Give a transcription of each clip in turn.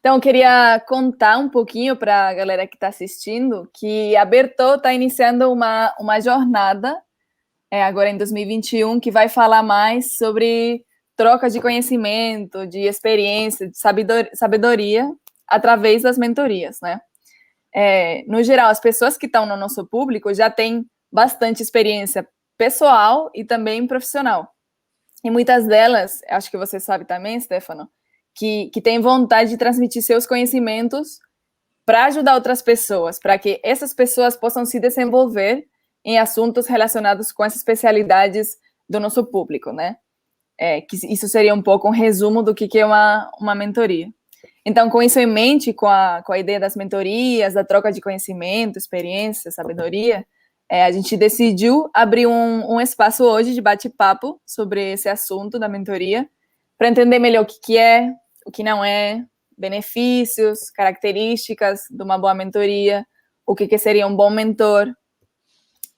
Então, eu queria contar um pouquinho para a galera que está assistindo que a Bertô está iniciando uma jornada, agora em 2021, que vai falar mais sobre troca de conhecimento, de experiência, de sabedoria através das mentorias, né? No geral, as pessoas que estão no nosso público já têm bastante experiência pessoal e também profissional. E muitas delas, acho que você sabe também, Stefano, que têm vontade de transmitir seus conhecimentos para ajudar outras pessoas, para que essas pessoas possam se desenvolver em assuntos relacionados com as especialidades do nosso público, né? Que isso seria um pouco um resumo do que é uma mentoria. Então, com isso em mente, com a ideia das mentorias, da troca de conhecimento, experiência, sabedoria, a gente decidiu abrir um espaço hoje de bate-papo sobre esse assunto da mentoria, para entender melhor o que é, o que não é, benefícios, características de uma boa mentoria, o que seria um bom mentor,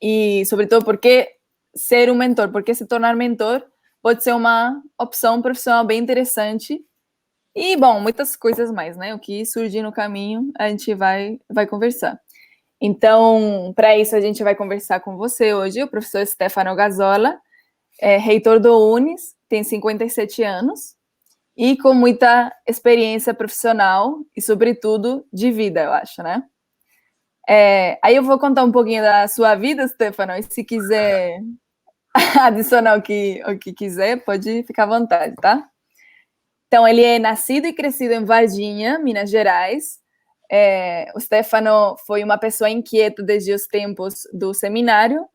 e, sobretudo, por que ser um mentor, porque se tornar mentor pode ser uma opção profissional bem interessante. E, bom, muitas coisas mais, né? O que surgir no caminho, a gente vai conversar. Então, para isso, a gente vai conversar com você hoje, o professor Stefano Gazzola, reitor do UNES, tem 57 anos, e com muita experiência profissional e, sobretudo, de vida, eu acho, né? Aí eu vou contar um pouquinho da sua vida, Stefano, e se quiser adicionar o que quiser, pode ficar à vontade, tá? Então, ele é nascido e crescido em Varginha, Minas Gerais. O Stefano foi uma pessoa inquieta desde os tempos do seminário,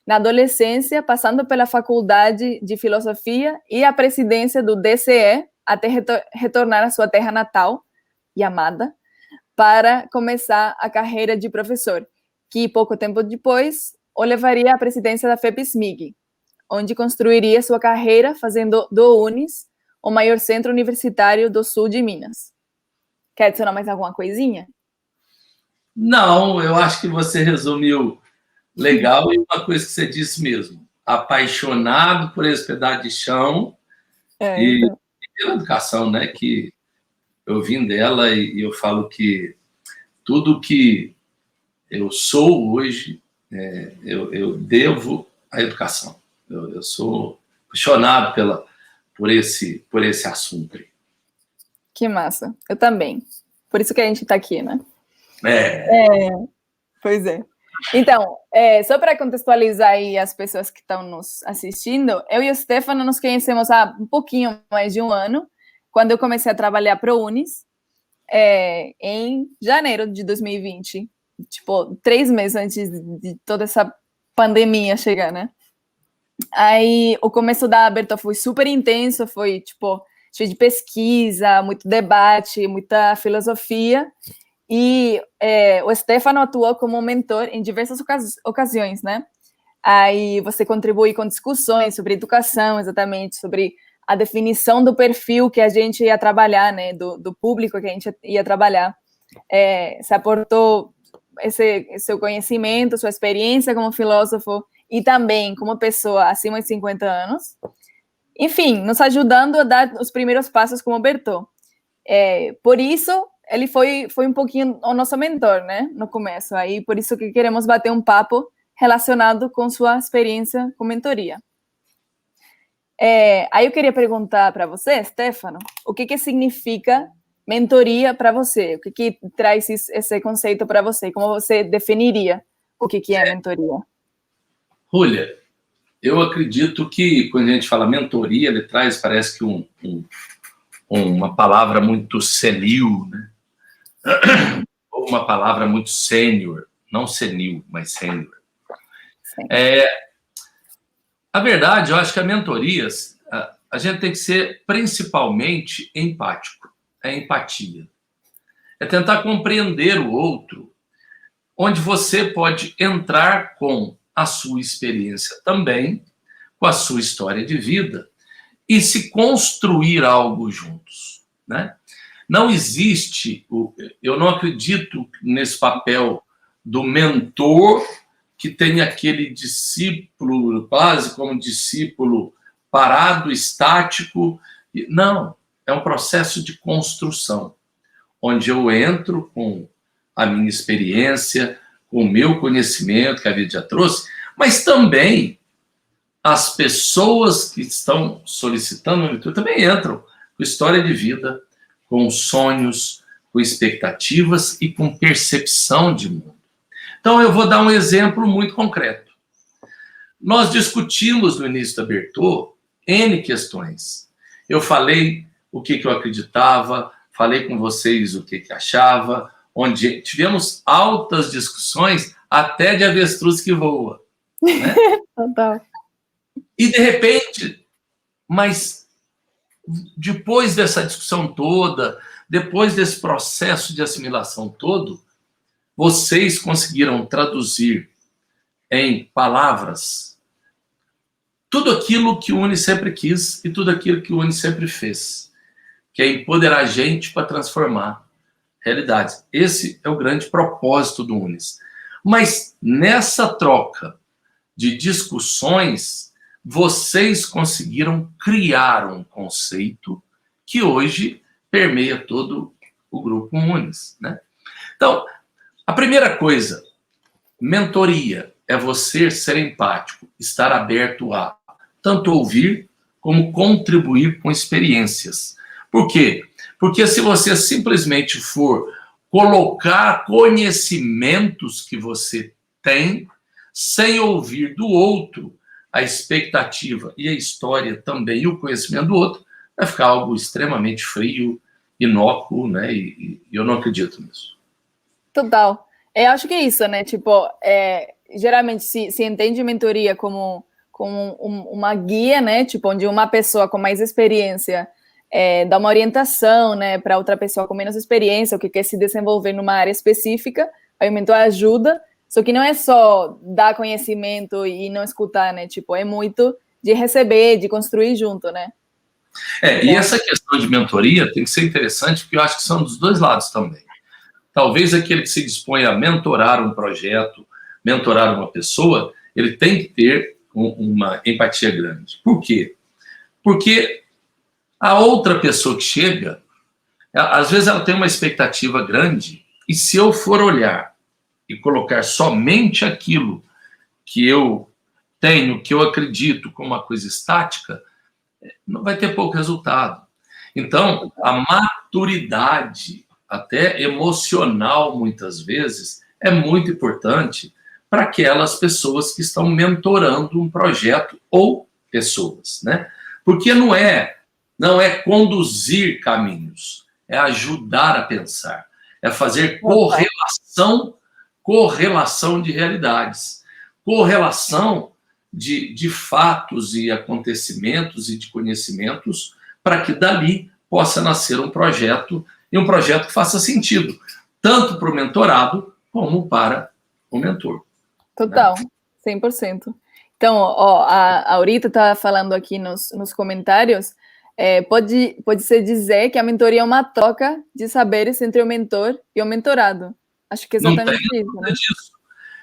na adolescência, passando pela faculdade de filosofia e a presidência do DCE, até retornar à sua terra natal e amada, para começar a carreira de professor, que pouco tempo depois o levaria à presidência da FEPSMIG, onde construiria sua carreira fazendo do UNES o maior centro universitário do sul de Minas. Quer adicionar mais alguma coisinha? Não, eu acho que você resumiu legal, e uma coisa que você disse mesmo, apaixonado por esse pedaço de chão e pela educação, né, que eu vim dela, e eu falo que tudo que eu sou hoje, eu devo à educação. Eu sou apaixonado por esse assunto aí. Que massa, eu também. Por isso que a gente está aqui, né? Pois é. Então, só para contextualizar aí as pessoas que estão nos assistindo, eu e o Stefano nos conhecemos há um pouquinho mais de um ano, quando eu comecei a trabalhar para o UNES, em janeiro de 2020, tipo, 3 meses antes de toda essa pandemia chegar, né? Aí, o começo da Bertô foi super intenso, foi, tipo, cheio de pesquisa, muito debate, muita filosofia, e o Stefano atuou como mentor em diversas ocasiões, né? Aí você contribui com discussões sobre educação, exatamente, sobre a definição do perfil que a gente ia trabalhar, né? Do público que a gente ia trabalhar. Você aportou seu conhecimento, sua experiência como filósofo e também como pessoa acima de 50 anos. Enfim, nos ajudando a dar os primeiros passos como Bertô. Por isso, ele foi um pouquinho o nosso mentor, né, no começo. Aí, por isso que queremos bater um papo relacionado com sua experiência com mentoria. Aí eu queria perguntar para você, Stefano, o que significa mentoria para você? O que traz esse conceito para você? Como você definiria o que é mentoria? Júlia, eu acredito que quando a gente fala mentoria, ele traz, parece que uma palavra muito senil, né? Ou uma palavra muito sênior, não senil, mas sênior. A verdade, eu acho que a mentorias, a gente tem que ser principalmente empático, empatia. É tentar compreender o outro, onde você pode entrar com a sua experiência também, com a sua história de vida, e se construir algo juntos, né? Não existe, eu não acredito nesse papel do mentor que tem aquele discípulo, quase como discípulo parado, estático. Não, é um processo de construção, onde eu entro com a minha experiência, com o meu conhecimento que a vida já trouxe, mas também as pessoas que estão solicitando a mentoria também entram com história de vida, com sonhos, com expectativas e com percepção de mundo. Então, eu vou dar um exemplo muito concreto. Nós discutimos no início da Bertô N questões. Eu falei o que eu acreditava, falei com vocês o que achava, onde tivemos altas discussões até de avestruz que voa. Né? Total. E, de repente, mas depois dessa discussão toda, depois desse processo de assimilação todo, vocês conseguiram traduzir em palavras tudo aquilo que o Uni sempre quis e tudo aquilo que o Uni sempre fez, que é empoderar a gente para transformar realidades. Esse é o grande propósito do Unis. Mas nessa troca de discussões, vocês conseguiram criar um conceito que hoje permeia todo o grupo Unis, né? Então, a primeira coisa, mentoria, é você ser empático, estar aberto a tanto ouvir como contribuir com experiências. Por quê? Porque se você simplesmente for colocar conhecimentos que você tem, sem ouvir do outro a expectativa e a história também, e o conhecimento do outro, vai ficar algo extremamente frio, inócuo, né? E eu não acredito nisso. Total. Eu acho que é isso, né? Tipo, geralmente se entende mentoria como uma guia, né? Tipo, onde uma pessoa com mais experiência dá uma orientação, né, para outra pessoa com menos experiência, ou que quer se desenvolver numa área específica, aí o mentor ajuda, só que não é só dar conhecimento e não escutar, né? Tipo, é muito de receber, de construir junto, né? E essa questão de mentoria tem que ser interessante, porque eu acho que são dos dois lados também. Talvez aquele que se dispõe a mentorar um projeto, mentorar uma pessoa, ele tem que ter uma empatia grande. Por quê? Porque a outra pessoa que chega, às vezes ela tem uma expectativa grande, e se eu for olhar e colocar somente aquilo que eu tenho, que eu acredito como uma coisa estática, não vai ter pouco resultado. Então, a maturidade, até emocional, muitas vezes, é muito importante para aquelas pessoas que estão mentorando um projeto ou pessoas, né? Porque não é conduzir caminhos, é ajudar a pensar, é fazer correlação de realidades, correlação de fatos e acontecimentos e de conhecimentos, para que dali possa nascer um projeto, e um projeto que faça sentido, tanto para o mentorado como para o mentor. Total, né? 100%. Então, a Aurita está falando aqui nos comentários, pode-se dizer que a mentoria é uma troca de saberes entre o mentor e o mentorado. Acho que é exatamente isso, né?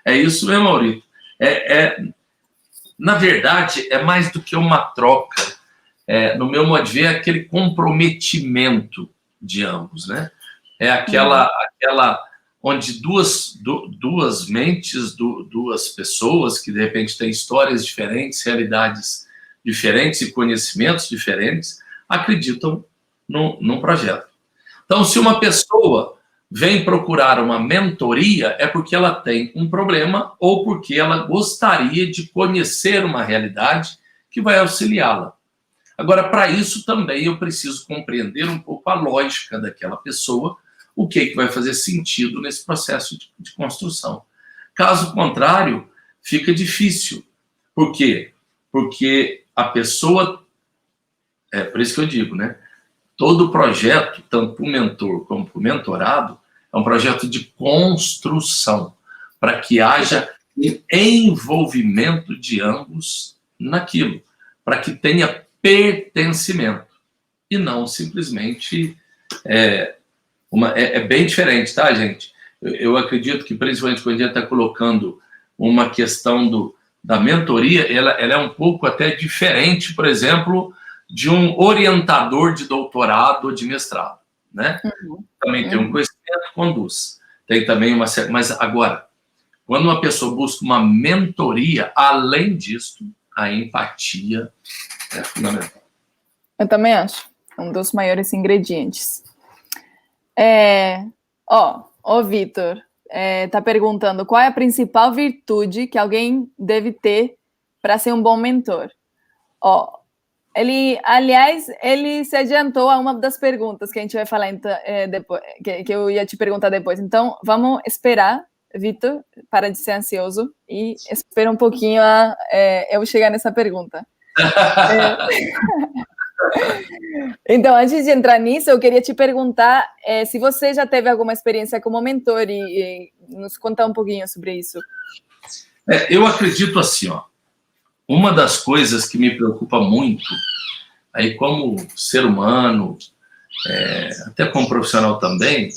É isso mesmo, Aurita. Na verdade, é mais do que uma troca. No meu modo de ver, é aquele comprometimento de ambos, né? É aquela onde duas mentes, duas pessoas que, de repente, têm histórias diferentes, realidades diferentes e conhecimentos diferentes, acreditam num projeto. Então, se uma pessoa vem procurar uma mentoria, é porque ela tem um problema ou porque ela gostaria de conhecer uma realidade que vai auxiliá-la. Agora, para isso também eu preciso compreender um pouco a lógica daquela pessoa, o que vai fazer sentido nesse processo de construção. Caso contrário, fica difícil. Por quê? Porque a pessoa... por isso que eu digo, né? Todo projeto, tanto para o mentor como para o mentorado, é um projeto de construção, para que haja envolvimento de ambos naquilo, para que tenha pertencimento, e não simplesmente... É bem diferente, tá, gente? Eu acredito que, principalmente quando a gente está colocando uma questão da mentoria, ela é um pouco até diferente, por exemplo, de um orientador de doutorado ou de mestrado, né? Também tem um conhecimento, conduz. Tem também uma... Mas agora, quando uma pessoa busca uma mentoria, além disso, a empatia é fundamental. Eu também acho. Um dos maiores ingredientes. O Vitor tá perguntando qual é a principal virtude que alguém deve ter para ser um bom mentor. Ele se adiantou a uma das perguntas que a gente vai falar depois, que eu ia te perguntar depois. Então, vamos esperar, Vitor, para de ser ansioso e espera um pouquinho eu chegar nessa pergunta. Então, antes de entrar nisso, eu queria te perguntar se você já teve alguma experiência como mentor e nos contar um pouquinho sobre isso. Eu acredito assim, uma das coisas que me preocupa muito, aí como ser humano, até como profissional também,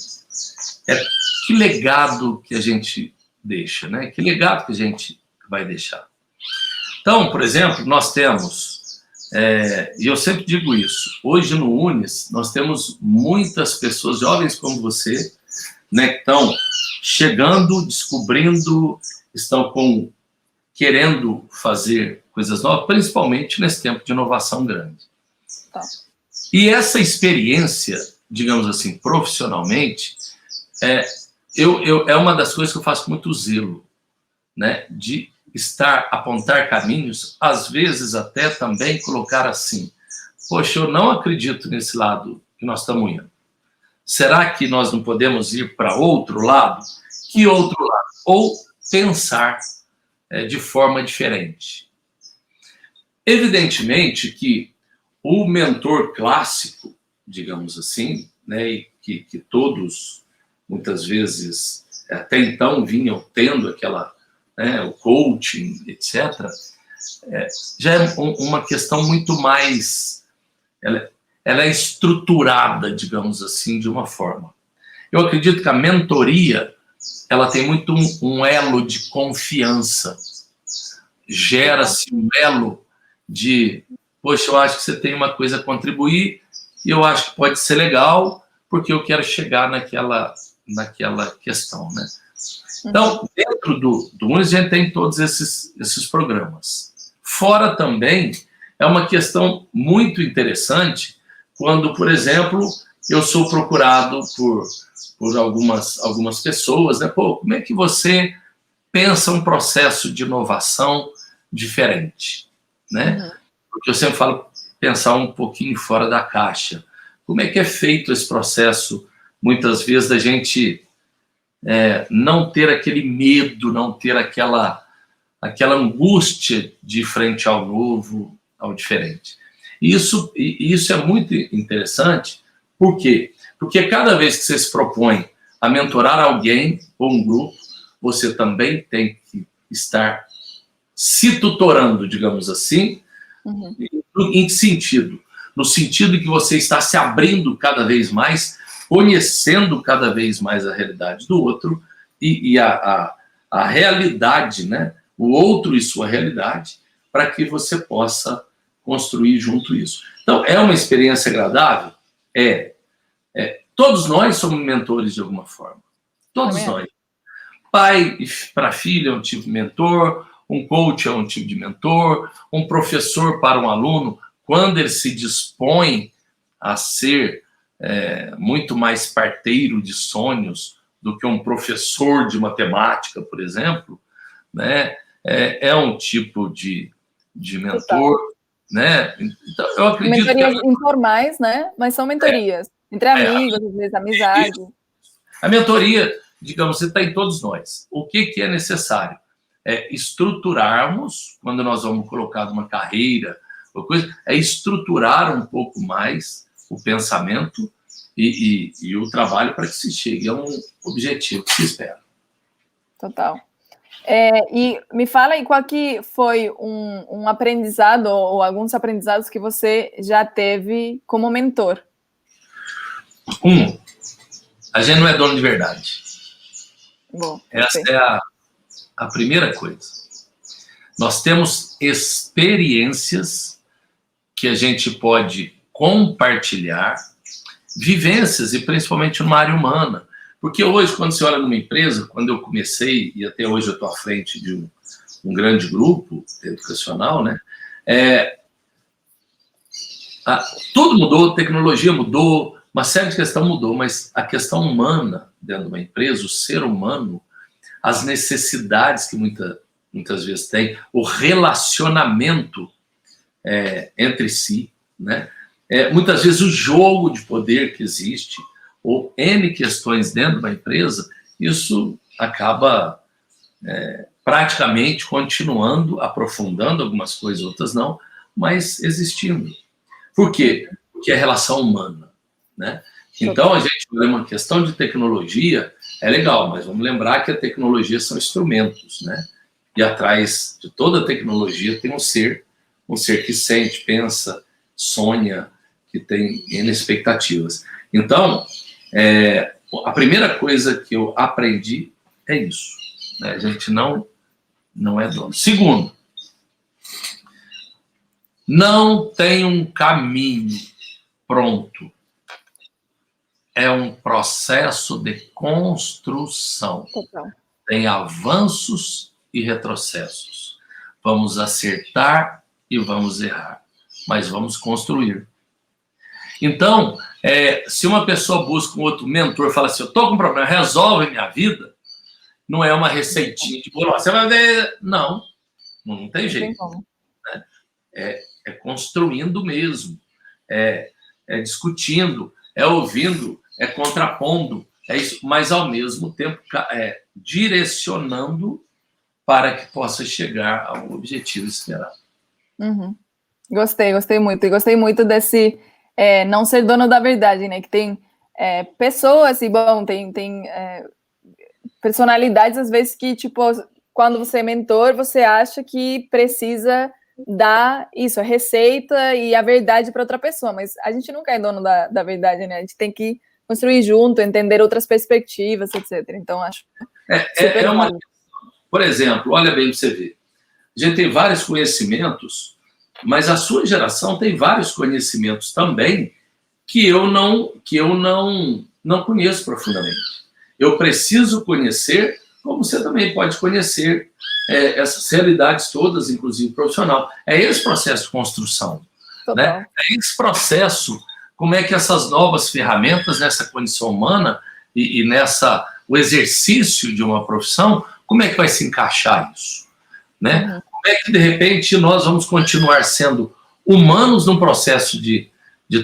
é que legado que a gente deixa, né? Que legado que a gente vai deixar. Então, por exemplo, nós temos, e eu sempre digo isso, hoje no Unis, nós temos muitas pessoas jovens como você, né, que estão chegando, descobrindo, estão querendo fazer coisas novas, principalmente nesse tempo de inovação grande. Tá. E essa experiência, digamos assim, profissionalmente, é uma das coisas que eu faço com muito zelo, né, de apontar caminhos, às vezes até também colocar assim, poxa, eu não acredito nesse lado que nós estamos indo. Será que nós não podemos ir para outro lado? Que outro lado? Ou pensar de forma diferente. Evidentemente que o mentor clássico, digamos assim, né, e que todos, muitas vezes, até então vinham tendo o coaching, etc., já é uma questão muito mais... Ela é estruturada, digamos assim, de uma forma. Eu acredito que a mentoria, ela tem muito um elo de confiança. Gera-se um elo de, poxa, eu acho que você tem uma coisa a contribuir e eu acho que pode ser legal porque eu quero chegar naquela questão, né? Então, dentro do Unis, a gente tem todos esses programas. Fora também, é uma questão muito interessante quando, por exemplo, eu sou procurado por algumas pessoas, né? Pô, como é que você pensa um processo de inovação diferente, né? Porque eu sempre falo pensar um pouquinho fora da caixa. Como é que é feito esse processo, muitas vezes, da gente não ter aquele medo, não ter aquela angústia de frente ao novo, ao diferente. Isso é muito interessante, por quê? Porque cada vez que você se propõe a mentorar alguém ou um grupo, você também tem que estar se tutorando, digamos assim, em que sentido? No sentido que você está se abrindo cada vez mais, conhecendo cada vez mais a realidade do outro e a realidade, né? O outro e sua realidade, para que você possa construir junto isso. Então, é uma experiência agradável? Todos nós somos mentores de alguma forma. Todos nós. Pai para filho é um tipo de mentor, um coach é um tipo de mentor, um professor para um aluno, quando ele se dispõe a ser muito mais parteiro de sonhos do que um professor de matemática, por exemplo, né? É um tipo de mentor, né? Então, eu acredito mentorias informais, né? Mas são mentorias entre amigos, às vezes amizade. A mentoria, digamos, você está em todos nós. O que é necessário? Estruturarmos, quando nós vamos colocar uma carreira, ou coisa, estruturar um pouco mais o pensamento e o trabalho para que se chegue a um objetivo que se espera. Total. E me fala aí qual que foi um aprendizado ou alguns aprendizados que você já teve como mentor. A gente não é dono de verdade. Bom, essa é a primeira coisa. Nós temos experiências que a gente pode compartilhar vivências, e principalmente numa área humana. Porque hoje, quando você olha numa empresa, quando eu comecei, e até hoje eu estou à frente de um grande grupo educacional, né? Tudo mudou, tecnologia mudou, uma série de questões mudou, mas a questão humana dentro de uma empresa, o ser humano, as necessidades que muitas vezes tem, o relacionamento entre si, né? Muitas vezes o jogo de poder que existe, ou N questões dentro de uma empresa, isso acaba praticamente continuando, aprofundando algumas coisas, outras não, mas existindo. Por quê? Porque é relação humana, né? Então, a gente vê uma questão de tecnologia, é legal, mas vamos lembrar que a tecnologia são instrumentos, né? E atrás de toda a tecnologia tem um ser que sente, pensa, sonha, que tem N expectativas. Então, a primeira coisa que eu aprendi é isso, né? A gente não é dono. Segundo, não tem um caminho pronto. É um processo de construção. Tem avanços e retrocessos. Vamos acertar e vamos errar, mas vamos construir. Então, se uma pessoa busca um outro mentor e fala assim, eu estou com um problema, resolve minha vida, não é uma receitinha de bolo. Você vai ver, não tem jeito. Né? É construindo mesmo, é discutindo, é ouvindo, é contrapondo, é isso, mas ao mesmo tempo direcionando para que possa chegar ao objetivo esperado. Uhum. Gostei muito. E gostei muito desse não ser dono da verdade, né? Que tem pessoas, e bom, tem personalidades, às vezes, que, tipo, quando você é mentor, você acha que precisa dar isso, a receita e a verdade para outra pessoa, mas a gente nunca é dono da verdade, né? A gente tem que construir junto, entender outras perspectivas, etc. Então, acho super válido. Por exemplo, olha bem para você ver. A gente tem vários conhecimentos, mas a sua geração tem vários conhecimentos também que eu não conheço profundamente. Eu preciso conhecer, como você também pode conhecer essas realidades todas, inclusive profissional. É esse processo de construção. Né? É esse processo, como é que essas novas ferramentas nessa condição humana e o exercício de uma profissão, como é que vai se encaixar isso? Né? Uhum. Como é que, de repente, nós vamos continuar sendo humanos num processo de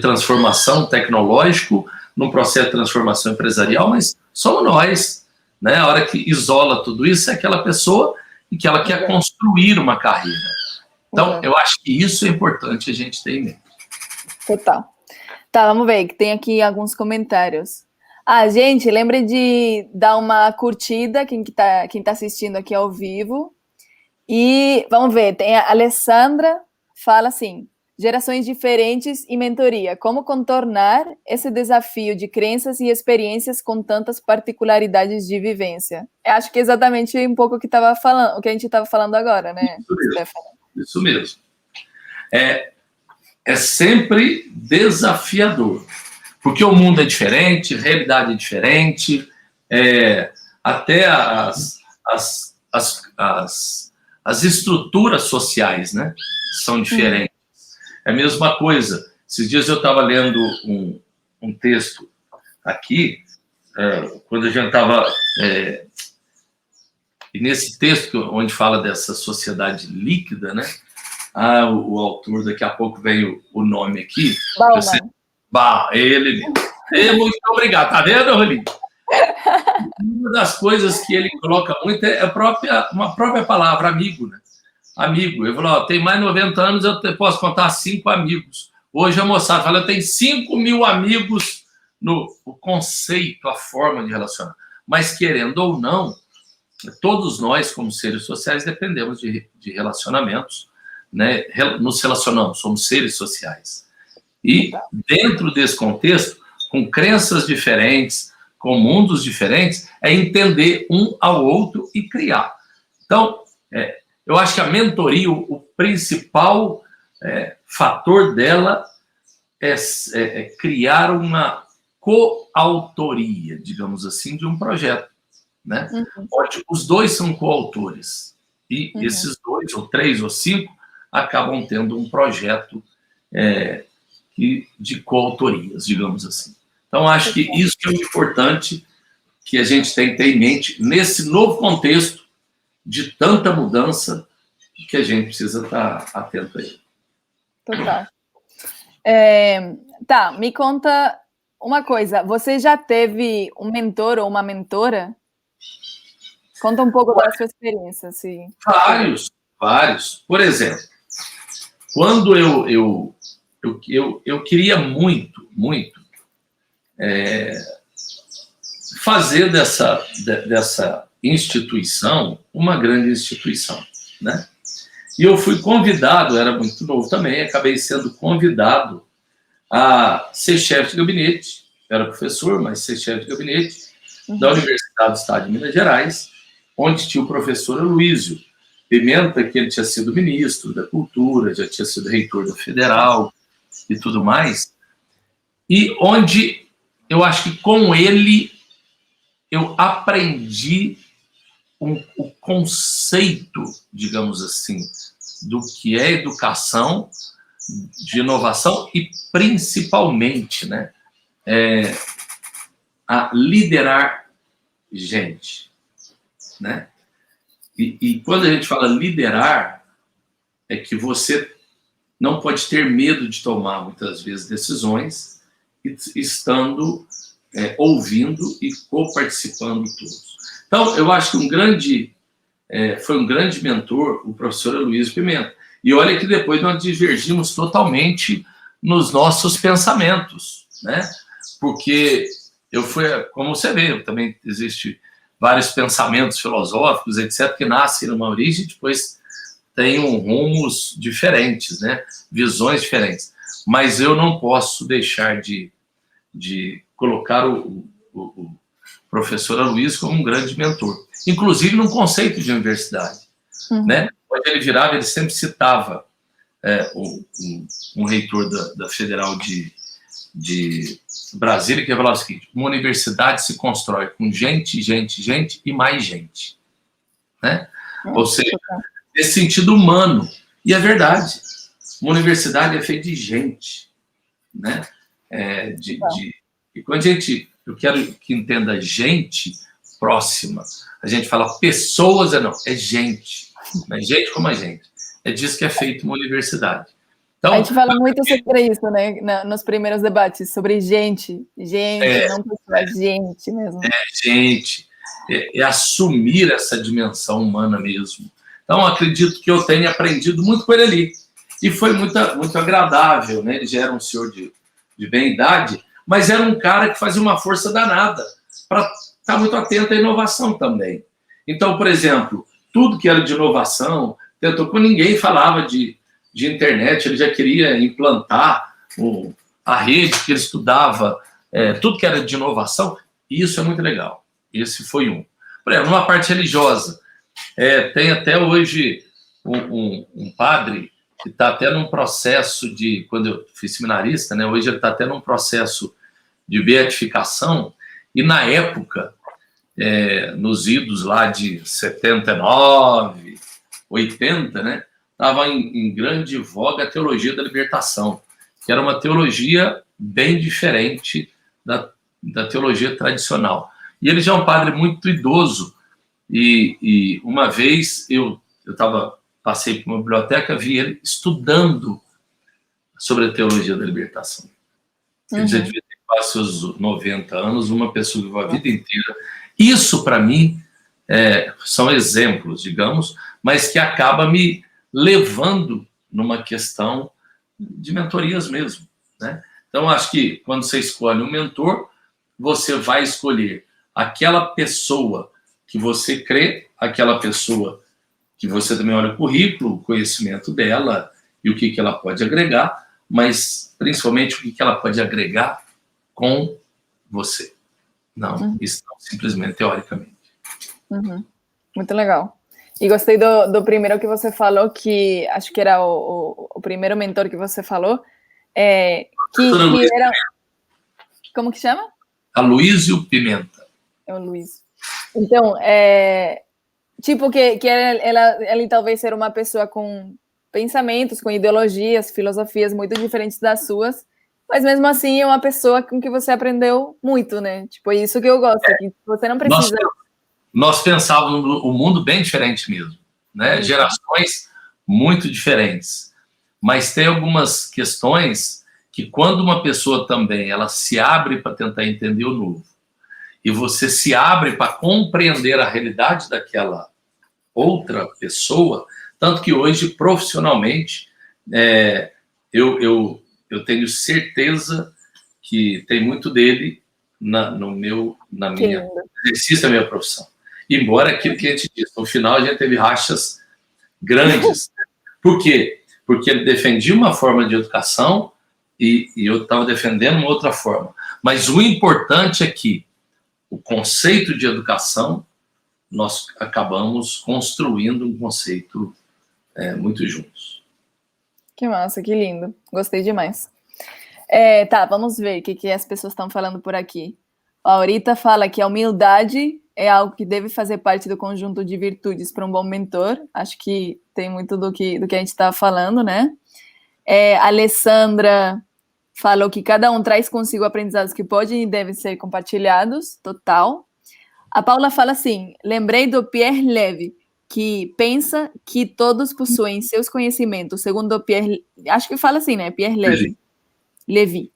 transformação tecnológico, num processo de transformação empresarial, mas somos nós. Né? A hora que isola tudo isso é aquela pessoa e que ela quer construir uma carreira. Então, eu acho que isso é importante a gente ter em mente. Total. Tá, vamos ver, que tem aqui alguns comentários. Gente, lembre de dar uma curtida, quem tá assistindo aqui ao vivo. E vamos ver, tem a Alessandra, fala assim, gerações diferentes e mentoria, como contornar esse desafio de crenças e experiências com tantas particularidades de vivência? Eu acho que é exatamente um pouco o que a gente estava falando agora, né, Stefano? Isso mesmo. É sempre desafiador, porque o mundo é diferente, a realidade é diferente, até as estruturas sociais, né, são diferentes. É a mesma coisa. Esses dias eu estava lendo um texto aqui, quando a gente estava... e nesse texto, onde fala dessa sociedade líquida, né, o autor, daqui a pouco veio o nome aqui. Ele mesmo. Muito obrigado. Tá vendo, Rolinho? Uma das coisas que ele coloca muito é uma própria palavra, amigo, né? Amigo. Eu falo, tem mais de 90 anos, eu posso contar 5 amigos. Hoje a moçada fala, eu tenho 5.000 amigos o conceito, a forma de relacionar. Mas, querendo ou não, todos nós, como seres sociais, dependemos de relacionamentos, né? Nos relacionamos, somos seres sociais. E, dentro desse contexto, com crenças diferentes, com mundos diferentes, é entender um ao outro e criar. Então, eu acho que a mentoria, o principal fator dela é criar coautoria, digamos assim, de um projeto, né? Onde os dois são coautores. E esses 2, ou 3, ou 5, acabam tendo um projeto de coautorias, digamos assim. Então, acho que isso é o importante que a gente tem que ter em mente nesse novo contexto de tanta mudança que a gente precisa estar atento aí. Total. Tá, me conta uma coisa. Você já teve um mentor ou uma mentora? Conta um pouco da sua experiência. Assim. Vários. Por exemplo, quando eu queria muito fazer dessa instituição uma grande instituição, né? E eu fui convidado, era muito novo também, acabei sendo convidado a ser chefe de gabinete, era professor, mas ser chefe de gabinete da Universidade do Estado de Minas Gerais, onde tinha o professor Aloysio Pimenta, que ele tinha sido ministro da Cultura, já tinha sido reitor da Federal e tudo mais, e onde eu acho que com ele eu aprendi o conceito, digamos assim, do que é educação, de inovação e, principalmente, né, a liderar gente, né? E quando a gente fala liderar, é que você não pode ter medo de tomar, muitas vezes, decisões, estando ouvindo e co-participando todos. Então, eu acho que foi um grande mentor, o professor Aloysio Pimenta. E olha que depois nós divergimos totalmente nos nossos pensamentos, né? Porque como você vê, também existe vários pensamentos filosóficos, etc., que nascem numa origem e depois têm rumos diferentes, né? Visões diferentes. Mas eu não posso deixar de colocar o professor Aloysio como um grande mentor, inclusive num conceito de universidade, né? Quando ele virava, ele sempre citava um reitor da Federal de Brasília, que falava o seguinte: uma universidade se constrói com gente e mais gente, né? Ou seja, nesse sentido humano. E é verdade, uma universidade é feita de gente, né? E quando eu quero que entenda gente próxima, a gente fala pessoas, é gente, né? Gente como a gente. É disso que é feito uma universidade. Então, a gente fala muito sobre isso, né? Nos primeiros debates, sobre gente, não pessoa, gente mesmo. Gente, assumir essa dimensão humana mesmo. Então, acredito que eu tenha aprendido muito com ele ali. E foi muito agradável, né? Ele já era um senhor de bem idade, mas era um cara que fazia uma força danada para estar muito atento à inovação também. Então, por exemplo, tudo que era de inovação, quando ninguém falava de internet, ele já queria implantar a rede que ele estudava, tudo que era de inovação, e isso é muito legal. Esse foi um. Por exemplo, numa parte religiosa, tem até hoje um padre que está até num processo quando eu fui seminarista, né, hoje ele está até num processo de beatificação, e na época, nos idos lá de 79, 80, né, estava em grande voga a teologia da libertação, que era uma teologia bem diferente da teologia tradicional. E ele já é um padre muito idoso, e uma vez eu passei por uma biblioteca, vi ele estudando sobre a teologia da libertação. Ele já devia ter quase seus 90 anos, uma pessoa que viveu a vida inteira. Isso, para mim, são exemplos, digamos, mas que acaba me levando numa questão de mentorias mesmo, né? Então, acho que quando você escolhe um mentor, você vai escolher aquela pessoa que você crê, aquela pessoa que você também olha o currículo, o conhecimento dela e o que ela pode agregar, mas principalmente o que ela pode agregar com você. Não, isso não simplesmente teoricamente. Muito legal. E gostei do primeiro que você falou, que acho que era o primeiro mentor que você falou, que era... Como que chama? Aloísio Pimenta. É o Luiz. Então, tipo que ele talvez ser uma pessoa com pensamentos, com ideologias, filosofias muito diferentes das suas, mas mesmo assim é uma pessoa com que você aprendeu muito, né? Tipo, isso que eu gosto, que você não precisa... Nós pensávamos o mundo bem diferente mesmo, né? Gerações muito diferentes. Mas tem algumas questões que quando uma pessoa também ela se abre para tentar entender o novo, e você se abre para compreender a realidade daquela outra pessoa, tanto que hoje, profissionalmente, eu tenho certeza que tem muito dele na minha exercício da minha profissão. Embora aquilo que a gente disse, no final a gente teve rachas grandes. Por quê? Porque ele defendia uma forma de educação e eu estava defendendo uma outra forma. Mas o importante é que o conceito de educação, nós acabamos construindo um conceito muito juntos. Que massa, que lindo. Gostei demais. Tá, vamos ver o que as pessoas estão falando por aqui. A Aurita fala que a humildade é algo que deve fazer parte do conjunto de virtudes para um bom mentor. Acho que tem muito do que a gente estava falando, né? A Alessandra falou que cada um traz consigo aprendizados que podem e devem ser compartilhados, total. A Paula fala assim, lembrei do Pierre Levy, que pensa que todos possuem seus conhecimentos, segundo o Pierre... Acho que fala assim, né? Pierre Levy.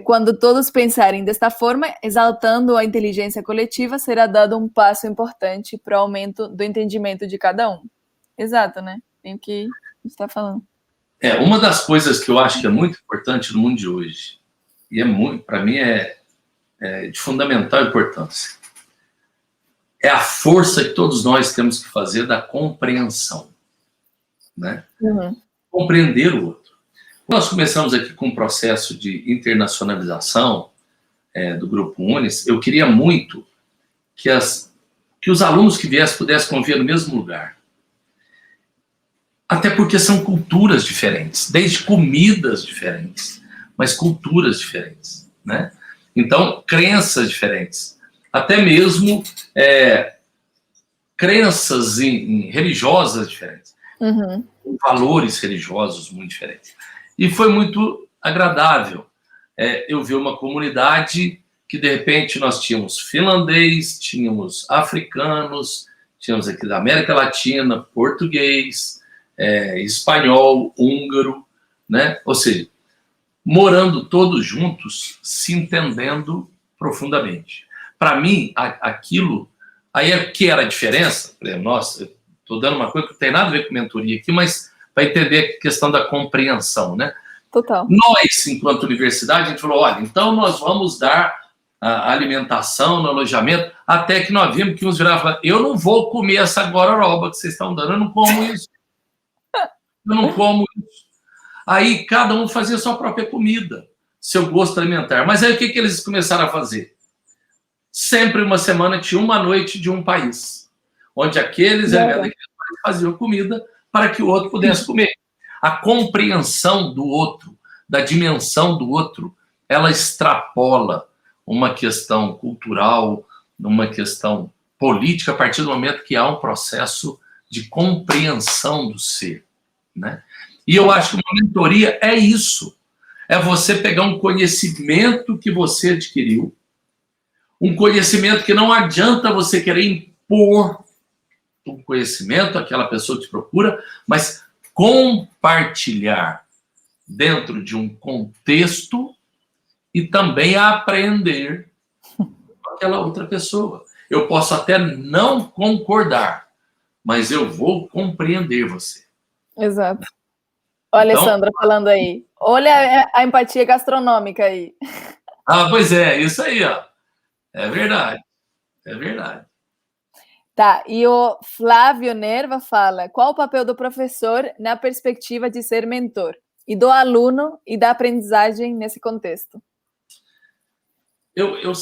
Quando todos pensarem desta forma, exaltando a inteligência coletiva, será dado um passo importante para o aumento do entendimento de cada um. Exato, né? Tem o que a gente está falando. Uma das coisas que eu acho que é muito importante no mundo de hoje, e para mim é de fundamental importância, é a força que todos nós temos que fazer da compreensão, né? Compreender o outro. Nós começamos aqui com um processo de internacionalização do Grupo Unis. Eu queria muito que os alunos que viessem pudessem conviver no mesmo lugar. Até porque são culturas diferentes, desde comidas diferentes, mas culturas diferentes, né? Então, crenças diferentes. Até mesmo crenças religiosas diferentes. Valores religiosos muito diferentes. E foi muito agradável eu ver uma comunidade que, de repente, nós tínhamos finlandês, tínhamos africanos, tínhamos aqui da América Latina, português, espanhol, húngaro, né? Ou seja, morando todos juntos, se entendendo profundamente. Para mim, aquilo... Aí, que era a diferença? Por exemplo, nossa, estou dando uma coisa que não tem nada a ver com mentoria aqui, mas para entender a questão da compreensão, né? Total. Nós, enquanto universidade, a gente falou, olha, então nós vamos dar a alimentação no alojamento, até que nós vimos que uns viravam e falaram, eu não vou comer essa gororoba que vocês estão dando, eu não como isso. Eu não como isso. Aí cada um fazia a sua própria comida, seu gosto alimentar. Mas aí o que eles começaram a fazer? Sempre uma semana tinha uma noite de um país, onde aqueles elementos faziam comida para que o outro pudesse comer. A compreensão do outro, da dimensão do outro, ela extrapola uma questão cultural, uma questão política, a partir do momento que há um processo de compreensão do ser, né? E eu acho que uma mentoria é isso. É você pegar um conhecimento que você adquiriu, um conhecimento que não adianta você querer impor um conhecimento àquela pessoa que te procura, mas compartilhar dentro de um contexto e também aprender com aquela outra pessoa. Eu posso até não concordar, mas eu vou compreender você. Exato. Olha, então, Alessandra falando aí. Olha a empatia gastronômica aí. Pois é, isso aí, ó. É verdade. É verdade. Tá, e o Flávio Nerva fala, qual o papel do professor na perspectiva de ser mentor? E do aluno e da aprendizagem nesse contexto? Eu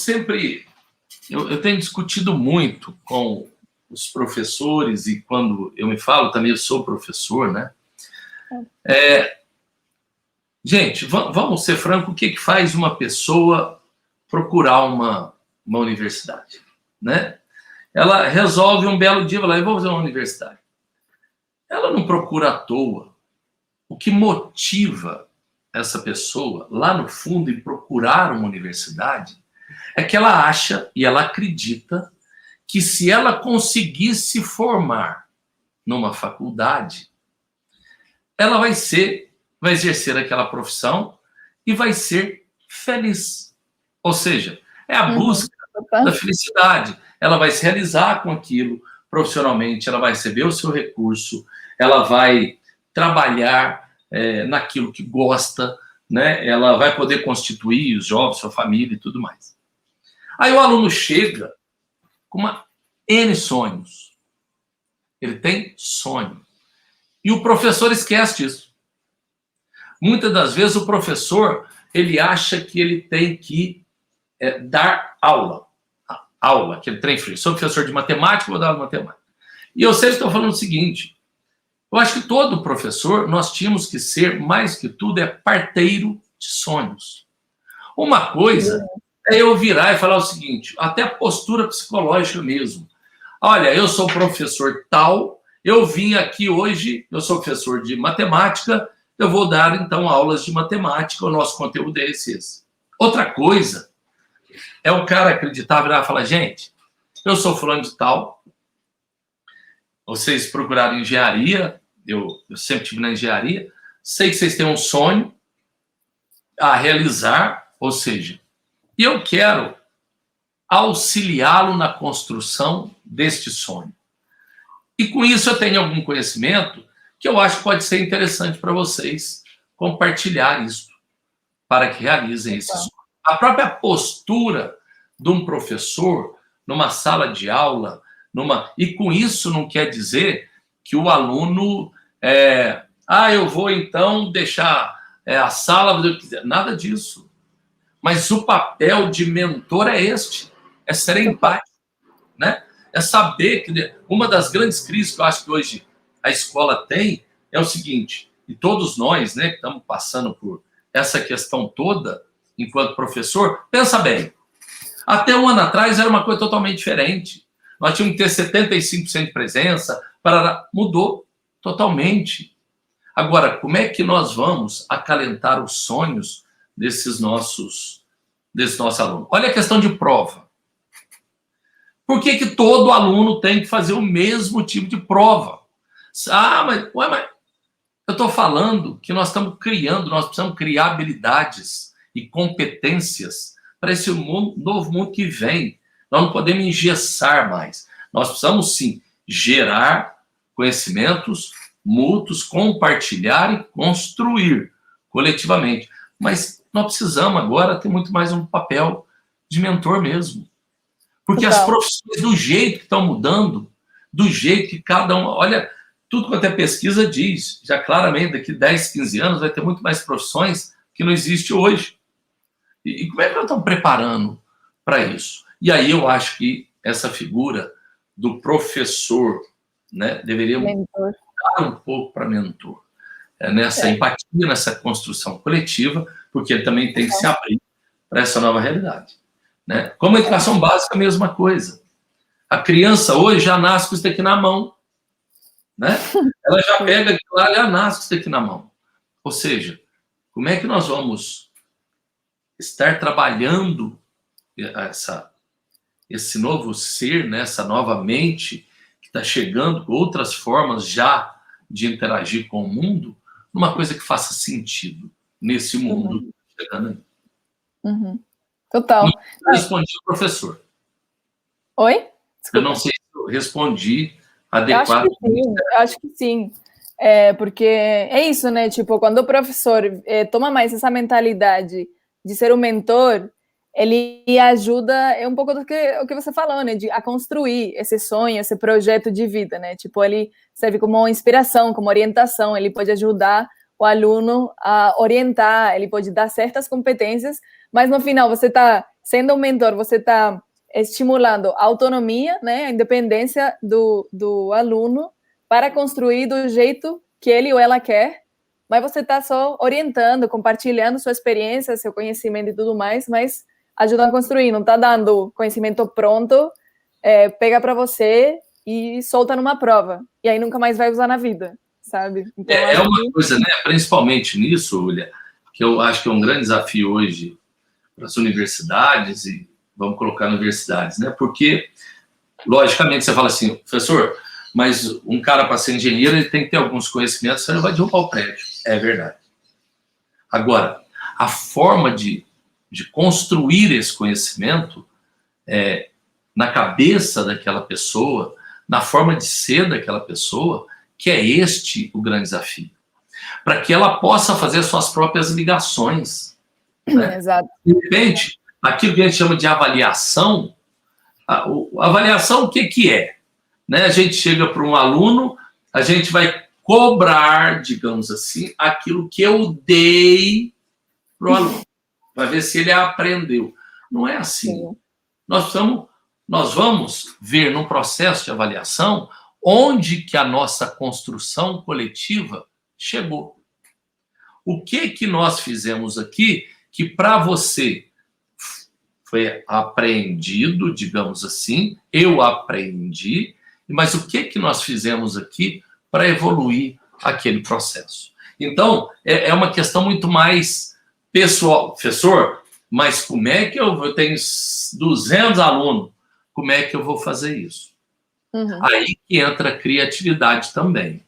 tenho discutido muito com os professores, e quando eu me falo, também eu sou professor, né? Gente, vamos ser franco, o que faz uma pessoa procurar uma universidade, né? Ela resolve um belo dia, eu vou fazer uma universidade. Ela não procura à toa. O que motiva essa pessoa, lá no fundo, em procurar uma universidade, é que ela acha e ela acredita que se ela conseguir se formar numa faculdade, ela vai exercer aquela profissão e vai ser feliz. Ou seja, é a busca da felicidade. Ela vai se realizar com aquilo profissionalmente, ela vai receber o seu recurso, ela vai trabalhar naquilo que gosta, né? Ela vai poder constituir os jovens, sua família e tudo mais. Aí o aluno chega com N sonhos. Ele tem sonho. E o professor esquece disso. Muitas das vezes o professor, ele acha que ele tem que dar aula. Aula, aquele trem frio. Sou professor de matemática, vou dar aula de matemática. E eu sempre estou falando o seguinte, eu acho que todo professor, nós tínhamos que ser, mais que tudo, parteiro de sonhos. Uma coisa é eu virar e falar o seguinte, até a postura psicológica mesmo. Olha, eu sou professor tal, eu vim aqui hoje, eu sou professor de matemática, eu vou dar, então, aulas de matemática, o nosso conteúdo é esse. Outra coisa é o cara acreditar, virar e falar, gente, eu sou fulano de tal, vocês procuraram engenharia, eu sempre estive na engenharia, sei que vocês têm um sonho a realizar, ou seja, e eu quero auxiliá-lo na construção deste sonho. E com isso eu tenho algum conhecimento que eu acho que pode ser interessante para vocês compartilhar isso, para que realizem esse sonho. A própria postura de um professor numa sala de aula, e com isso não quer dizer que o aluno eu vou então deixar a sala, nada disso. Mas o papel de mentor é este, é ser empático, né? É saber que uma das grandes crises que eu acho que hoje a escola tem é o seguinte, e todos nós, né, que estamos passando por essa questão toda, enquanto professor, pensa bem, até um ano atrás era uma coisa totalmente diferente. Nós tínhamos que ter 75% de presença, mudou totalmente. Agora, como é que nós vamos acalentar os sonhos desses nossos alunos? Olha a questão de prova. Por que todo aluno tem que fazer o mesmo tipo de prova? Mas eu estou falando que nós precisamos criar habilidades e competências para esse novo mundo que vem. Nós não podemos engessar mais. Nós precisamos, sim, gerar conhecimentos mútuos, compartilhar e construir coletivamente. Mas nós precisamos agora ter muito mais um papel de mentor mesmo. Porque as profissões, do jeito que estão mudando, do jeito que cada um... Olha, tudo quanto é pesquisa diz, já claramente, daqui 10, 15 anos vai ter muito mais profissões que não existe hoje. E como é que nós estamos preparando para isso? E aí eu acho que essa figura do professor, né, deveria mudar um pouco para mentor. Nessa empatia, nessa construção coletiva, porque ele também tem que se abrir para essa nova realidade. Né? Como a educação básica, a mesma coisa. A criança hoje já nasce com isso aqui na mão. Né? Ela já pega aquilo lá, já nasce com isso aqui na mão. Ou seja, como é que nós vamos estar trabalhando esse novo ser, né? Essa nova mente que está chegando com outras formas já de interagir com o mundo, numa coisa que faça sentido nesse mundo chegando aí. Total. Não respondi ao professor. Oi? Desculpa. Eu não sei se eu respondi adequadamente. Eu acho que sim. Porque é isso, né? Tipo, quando o professor toma mais essa mentalidade de ser um mentor, ele ajuda, é um pouco do que o que você falou, né? A construir esse sonho, esse projeto de vida, né? Tipo, ele serve como uma inspiração, como orientação, ele pode ajudar o aluno a orientar, ele pode dar certas competências, mas no final você está sendo um mentor, você está estimulando a autonomia, né? A independência do aluno para construir do jeito que ele ou ela quer, mas você está só orientando, compartilhando sua experiência, seu conhecimento e tudo mais, mas ajudam a construir, não está dando conhecimento pronto, pega para você e solta numa prova. E aí nunca mais vai usar na vida, sabe? Então, é uma coisa, né? Principalmente nisso, Julia, que eu acho que é um grande desafio hoje para as universidades, e vamos colocar universidades, né? Porque, logicamente, você fala assim, professor, mas um cara para ser engenheiro, ele tem que ter alguns conhecimentos, senão ele vai derrubar o prédio. É verdade. Agora, a forma de construir esse conhecimento na cabeça daquela pessoa, na forma de ser daquela pessoa, que é este o grande desafio. Para que ela possa fazer suas próprias ligações. Né? Exato. De repente, aquilo que a gente chama de avaliação, a avaliação o que é? Né? A gente chega para um aluno, a gente vai cobrar, digamos assim, aquilo que eu dei para o aluno, para ver se ele aprendeu. Não é assim. Sim. Nós vamos ver no processo de avaliação onde que a nossa construção coletiva chegou. O que nós fizemos aqui que para você foi apreendido, digamos assim, eu aprendi, mas o que nós fizemos aqui para evoluir aquele processo? Então, é uma questão muito mais pessoal. Professor, mas como é que eu tenho 200 alunos, como é que eu vou fazer isso? Uhum. Aí que entra a criatividade também.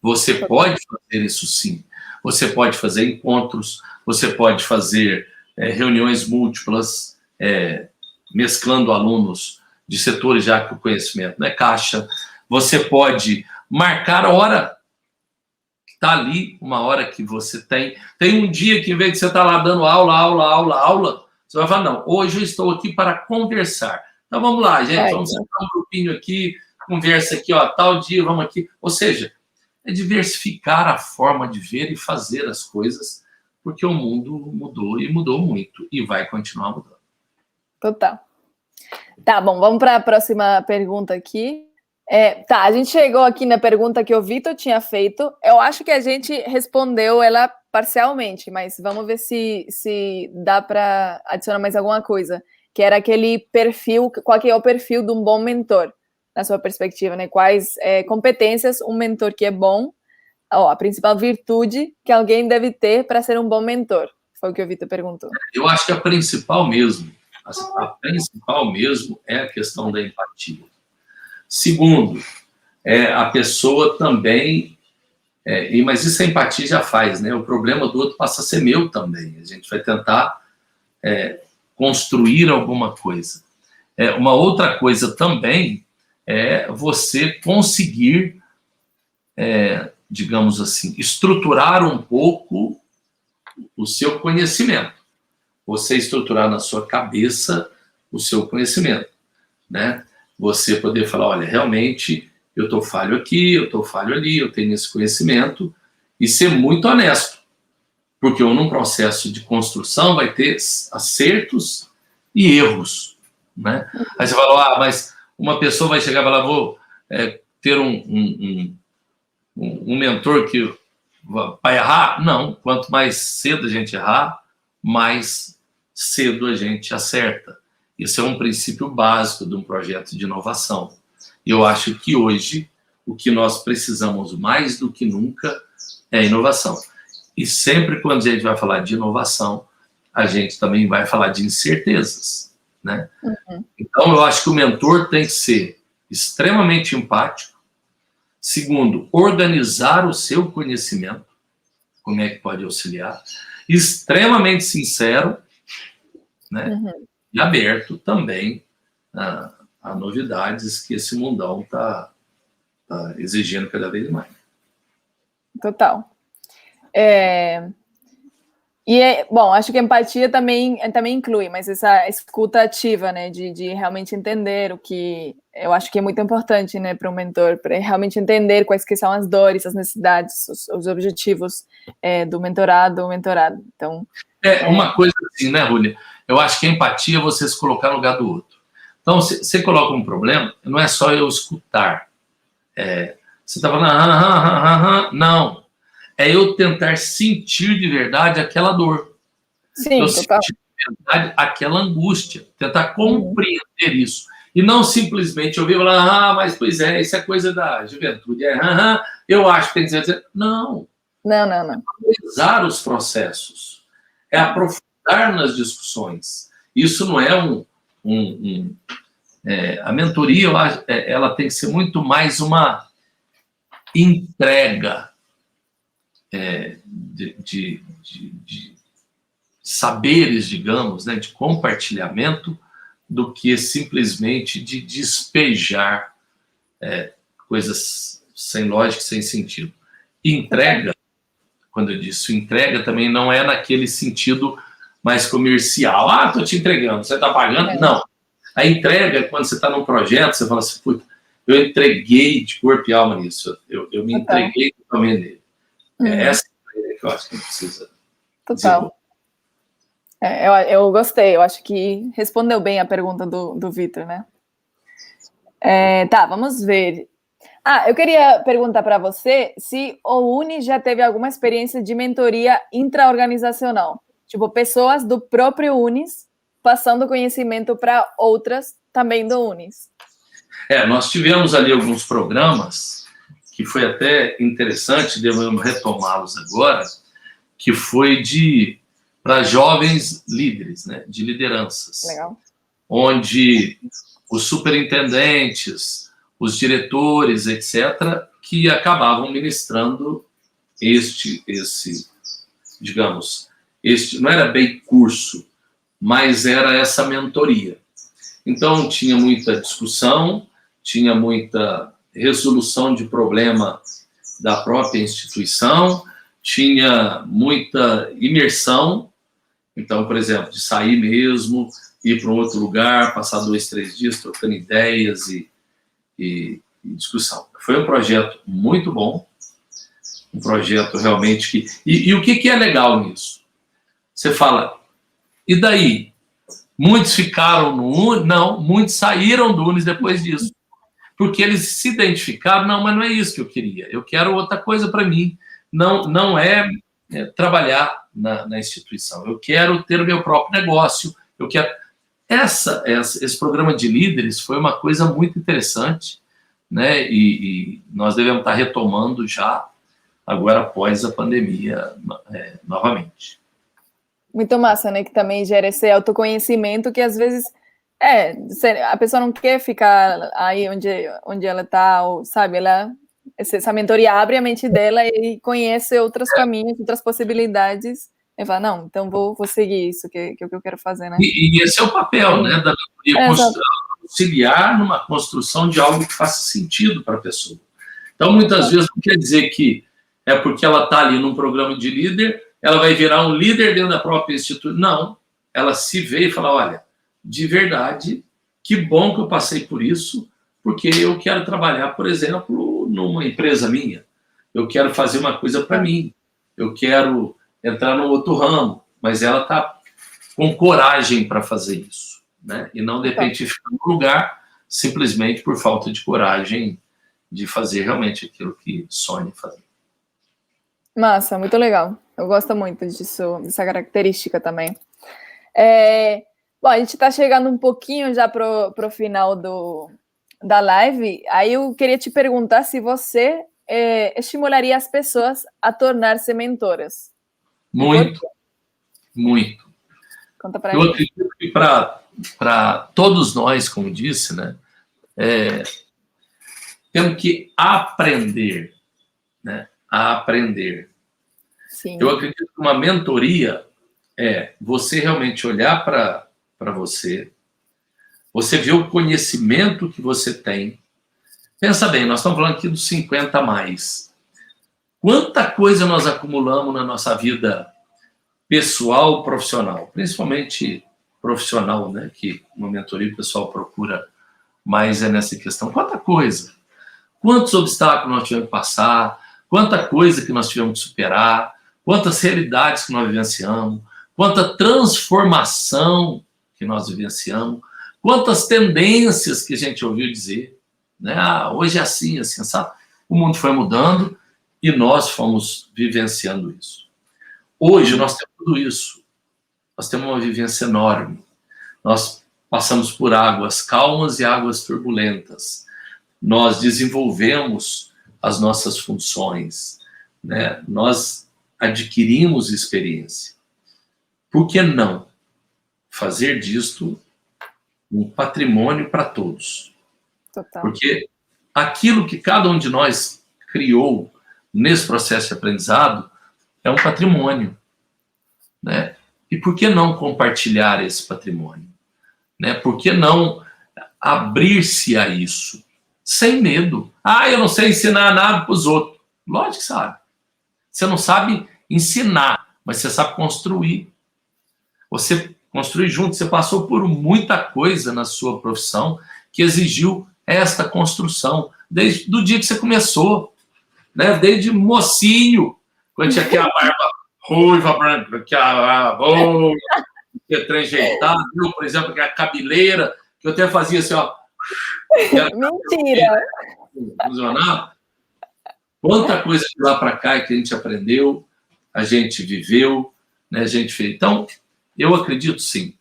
Você pode fazer isso sim. Você pode fazer encontros, você pode fazer reuniões múltiplas, mesclando alunos de setores já que o conhecimento não é caixa. Você pode marcar a hora, que está ali, uma hora que você tem. Tem um dia que, em vez de você estar lá dando aula, você vai falar, não, hoje eu estou aqui para conversar. Então, vamos lá, gente, vamos sentar um grupinho aqui, conversa aqui, ó, tal dia, vamos aqui. Ou seja, é diversificar a forma de ver e fazer as coisas, porque o mundo mudou e mudou muito, e vai continuar mudando. Total. Tá, bom, vamos para a próxima pergunta aqui. A gente chegou aqui na pergunta que o Vitor tinha feito. Eu acho que a gente respondeu ela parcialmente, mas vamos ver se dá para adicionar mais alguma coisa. Que era aquele perfil, qual que é o perfil de um bom mentor, na sua perspectiva, né? Quais competências um mentor que é bom, a principal virtude que alguém deve ter para ser um bom mentor? Foi o que o Vitor perguntou. Eu acho que a principal mesmo é a questão da empatia. Segundo, a pessoa também, mas isso a empatia já faz, né? O problema do outro passa a ser meu também. A gente vai tentar construir alguma coisa. Uma outra coisa também é você conseguir, digamos assim, estruturar um pouco o seu conhecimento. Você estruturar na sua cabeça o seu conhecimento, né? Você poder falar, olha, realmente eu estou falho aqui, eu estou falho ali, eu tenho esse conhecimento, e ser muito honesto, porque num processo de construção vai ter acertos e erros, né? Aí você fala, mas uma pessoa vai chegar e falar, vou ter um mentor que vai errar? Não, quanto mais cedo a gente errar, mais cedo a gente acerta. Isso é um princípio básico de um projeto de inovação. E eu acho que hoje o que nós precisamos mais do que nunca é inovação. E sempre quando a gente vai falar de inovação, a gente também vai falar de incertezas, né? Uhum. Então, eu acho que o mentor tem que ser extremamente empático. Segundo, organizar o seu conhecimento, como é que pode auxiliar. Extremamente sincero, né? Uhum. E aberto também a novidades que esse mundão está exigindo cada vez mais. Total. Bom, acho que a empatia também inclui, mas essa escuta ativa, né, de realmente entender o que eu acho que é muito importante, né, para um mentor, para realmente entender quais que são as dores, as necessidades, os objetivos do mentorado ou mentorado. Então, uma coisa assim, né, Rúlia? Eu acho que a empatia é você se colocar no lugar do outro. Então, você coloca um problema, não é só eu escutar. Você está falando, não. É eu tentar sentir de verdade aquela dor. Sim, eu total. sentir de verdade, aquela angústia, tentar compreender isso. E não simplesmente ouvir e falar, mas pois é, isso é coisa da juventude. Eu acho que tem que dizer. Não. Não. Analisar os processos. É aprofundar nas discussões. Isso não é a mentoria, ela tem que ser muito mais uma entrega de saberes, digamos, né, de compartilhamento, do que simplesmente de despejar coisas sem lógica, sem sentido. Entrega, quando eu disse entrega, também não é naquele sentido mais comercial. Estou te entregando, você está pagando? Não. A entrega é quando você está num projeto, você fala assim, puta, eu entreguei de corpo e alma nisso, eu me entreguei também nele. Essa entrega que eu acho que precisa. Total. Eu gostei, eu acho que respondeu bem a pergunta do Vitor, né? Tá, vamos ver. Eu queria perguntar para você se o Uni já teve alguma experiência de mentoria intraorganizacional. Tipo, pessoas do próprio Unis passando conhecimento para outras também do Unis. Nós tivemos ali alguns programas que foi até interessante, devemos retomá-los agora, que foi para jovens líderes, né, de lideranças. Legal. Onde os superintendentes, os diretores, etc., que acabavam ministrando digamos, não era bem curso, mas era essa mentoria. Então, tinha muita discussão, tinha muita resolução de problema da própria instituição, tinha muita imersão. Então, por exemplo, de sair mesmo, ir para um outro lugar, passar 2, 3 dias trocando ideias e discussão. Foi um projeto muito bom, um projeto realmente que... E o que é legal nisso? Você fala, e daí? Muitos ficaram no Unis? Não, muitos saíram do Unis depois disso. Porque eles se identificaram, não, mas não é isso que eu queria. Eu quero outra coisa para mim. Não é trabalhar na instituição. Eu quero ter o meu próprio negócio. Eu quero... Esse programa de líderes foi uma coisa muito interessante, né? E nós devemos estar retomando já agora após a pandemia novamente. Muito massa, né? Que também gera esse autoconhecimento que às vezes a pessoa não quer ficar aí onde ela está, ou sabe, essa mentoria abre a mente dela e conhece outros caminhos, outras possibilidades. E fala, não, então vou seguir isso que é o que eu quero fazer, né? E esse é o papel, né, da mentoria, auxiliar numa construção de algo que faça sentido para a pessoa. Então, muitas vezes, não quer dizer que é porque ela está ali num programa de líder, ela vai virar um líder dentro da própria instituição. Não, ela se vê e fala, olha, de verdade, que bom que eu passei por isso, porque eu quero trabalhar, por exemplo, numa empresa minha. Eu quero fazer uma coisa para mim. Eu quero entrar num outro ramo. Mas ela está com coragem para fazer isso, né? E não, de repente, ficar no lugar simplesmente por falta de coragem de fazer realmente aquilo que sonha fazer. Massa, muito legal. Eu gosto muito disso, dessa característica também. Bom, a gente está chegando um pouquinho já para o final da live. Aí eu queria te perguntar se você estimularia as pessoas a tornar-se mentoras. Muito. Conta para eu gente. acredito que para todos nós, como disse, né, temos que aprender, né, a aprender. Sim. Eu acredito que uma mentoria você realmente olhar para você ver o conhecimento que você tem. Pensa bem, nós estamos falando aqui dos 50 a mais. Quanta coisa nós acumulamos na nossa vida pessoal, profissional, principalmente profissional, né? Que uma mentoria o pessoal procura mais nessa questão. Quanta coisa! Quantos obstáculos nós tivemos que passar, quanta coisa que nós tivemos que superar, quantas realidades que nós vivenciamos, quanta transformação que nós vivenciamos, quantas tendências que a gente ouviu dizer, né? Hoje é assim, sabe? O mundo foi mudando e nós fomos vivenciando isso. Hoje nós temos tudo isso. nós temos uma vivência enorme. Nós passamos por águas calmas e águas turbulentas. Nós desenvolvemos as nossas funções, né? Nós adquirimos experiência. Por que não fazer disto um patrimônio para todos? Total. Porque aquilo que cada um de nós criou nesse processo de aprendizado é um patrimônio, né? E por que não compartilhar esse patrimônio? Né? Por que não abrir-se a isso? Sem medo. Ah, eu não sei ensinar nada para os outros. Lógico que sabe. Você não sabe ensinar, mas você sabe construir. Você construir junto. Você passou por muita coisa na sua profissão que exigiu esta construção. Desde o dia que você começou. Né? Desde mocinho, quando tinha aquela barba ruiva, branca, aquela que é trejeitada, por exemplo, aquela cabeleira, que eu até fazia assim, ó. Mentira! Funcionava. Quanta coisa de lá para cá que a gente aprendeu, a gente viveu, né, a gente fez. Então, eu acredito sim.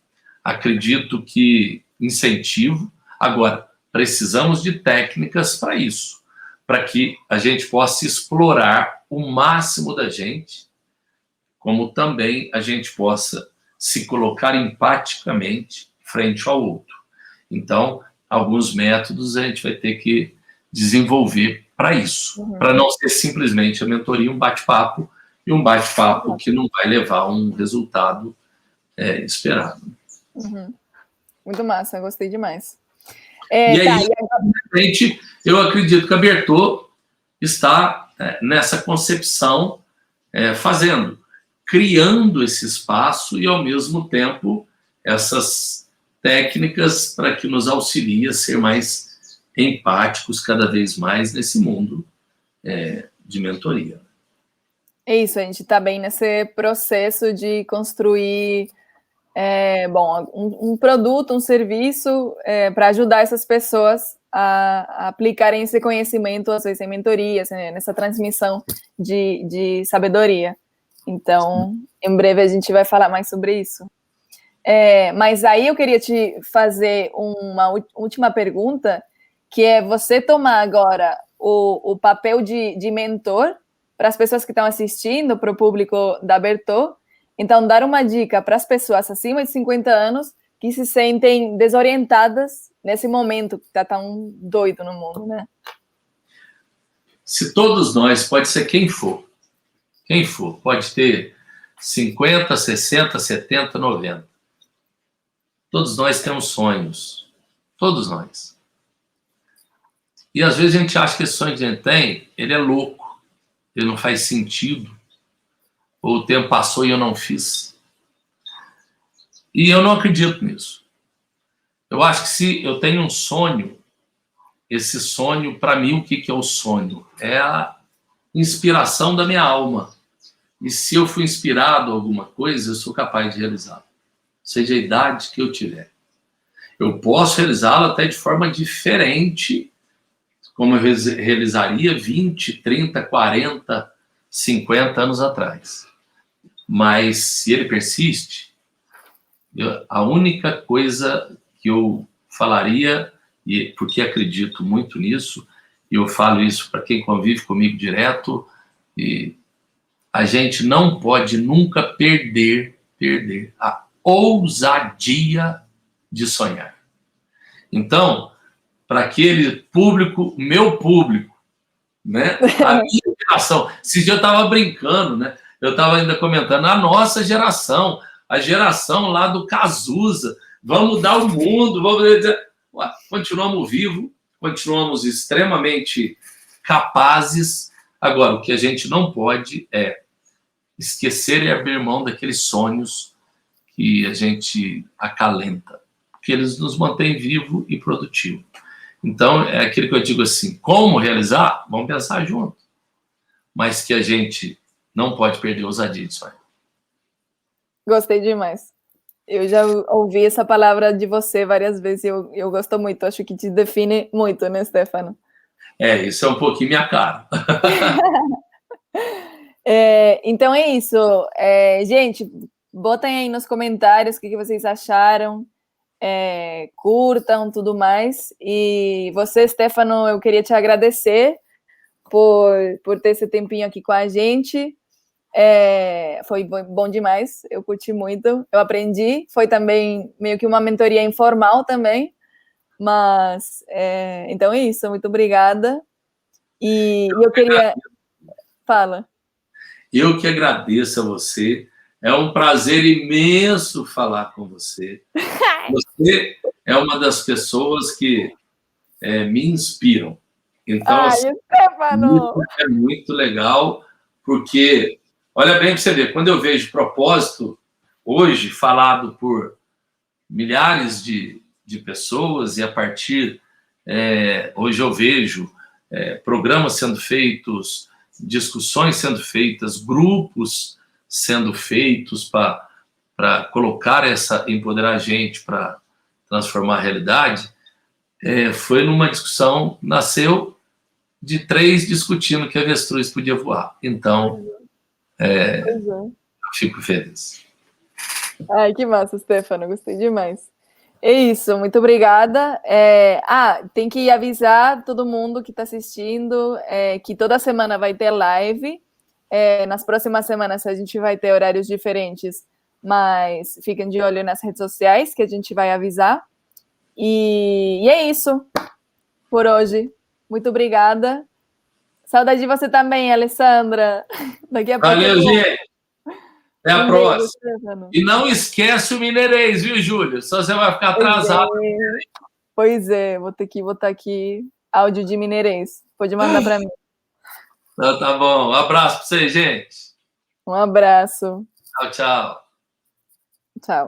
Acredito que incentivo. Agora, precisamos de técnicas para isso, para que a gente possa explorar o máximo da gente, como também a gente possa se colocar empaticamente frente ao outro. Então, alguns métodos a gente vai ter que desenvolver para isso, para não ser simplesmente a mentoria, um bate-papo, e um bate-papo que não vai levar a um resultado esperado. Muito massa, gostei demais. Eu acredito que a Bertô está nessa concepção, criando esse espaço e, ao mesmo tempo, essas técnicas para que nos auxilie a ser mais empáticos cada vez mais nesse mundo de mentoria. É isso, a gente está bem nesse processo de construir um produto, um serviço para ajudar essas pessoas a aplicarem esse conhecimento, às vezes em mentorias, nessa transmissão de sabedoria. Então, em breve a gente vai falar mais sobre isso. Mas aí eu queria te fazer uma última pergunta, que é você tomar agora o papel de mentor para as pessoas que estão assistindo, para o público da Bertô. Então, dar uma dica para as pessoas acima de 50 anos que se sentem desorientadas nesse momento que está tão doido no mundo, né? Se todos nós, pode ser quem for, pode ter 50, 60, 70, 90. Todos nós temos sonhos. Todos nós. E às vezes a gente acha que esse sonho que a gente tem, ele é louco. Ele não faz sentido. Ou o tempo passou e eu não fiz. E eu não acredito nisso. Eu acho que se eu tenho um sonho, esse sonho, para mim, o que é o sonho? É a inspiração da minha alma. E se eu fui inspirado a alguma coisa, eu sou capaz de realizá-la. Seja a idade que eu tiver. Eu posso realizá-la até de forma diferente, como eu realizaria 20, 30, 40, 50 anos atrás. Mas se ele persiste, a única coisa que eu falaria, e porque acredito muito nisso, e eu falo isso para quem convive comigo direto, e a gente não pode nunca perder a ousadia de sonhar. Então, para aquele público, meu público, né? A minha geração. Esse dia eu estava brincando, né? Eu estava ainda comentando, a nossa geração, a geração lá do Cazuza, vamos mudar o mundo, continuamos vivos, continuamos extremamente capazes. Agora, o que a gente não pode é esquecer e abrir mão daqueles sonhos que a gente acalenta, porque eles nos mantêm vivo e produtivo. Então, é aquilo que eu digo assim, como realizar? Vamos pensar junto. Mas que a gente não pode perder a ousadia de sonhar. Gostei demais. Eu já ouvi essa palavra de você várias vezes e eu gosto muito. Acho que te define muito, né, Stefano? Isso é um pouquinho minha cara. Então é isso. Gente, botem aí nos comentários o que vocês acharam, curtam, tudo mais. E você, Stefano, eu queria te agradecer por ter esse tempinho aqui com a gente. Foi bom demais, eu curti muito, eu aprendi, foi também meio que uma mentoria informal também, mas então é isso, muito obrigada. E eu queria... Fala. Eu que agradeço a você, é um prazer imenso falar com você. Você é uma das pessoas que me inspiram. Então, assim, Stefano! é muito legal, porque, olha bem para você ver, quando eu vejo propósito, hoje, falado por milhares de pessoas, e a partir, hoje eu vejo programas sendo feitos, discussões sendo feitas, grupos sendo feitos para colocar empoderar a gente para transformar a realidade, foi numa discussão, nasceu de 3 discutindo que a avestruz podia voar. Então, eu fico feliz. Ai, que massa, Stefano, gostei demais. É isso, muito obrigada. Tem que avisar todo mundo que está assistindo que toda semana vai ter live. Nas próximas semanas a gente vai ter horários diferentes, mas fiquem de olho nas redes sociais que a gente vai avisar. E é isso por hoje. Muito obrigada. Saudade de você também, Alessandra. Daqui a pouco. Valeu, gente. Até a próxima. Stefano. E não esquece o mineirês, viu, Júlio? Só você vai ficar atrasado. Pois é, vou ter que botar aqui áudio de mineirês. Pode mandar para mim. Então, tá bom. Um abraço para vocês, gente. Um abraço. Tchau, tchau. Tchau.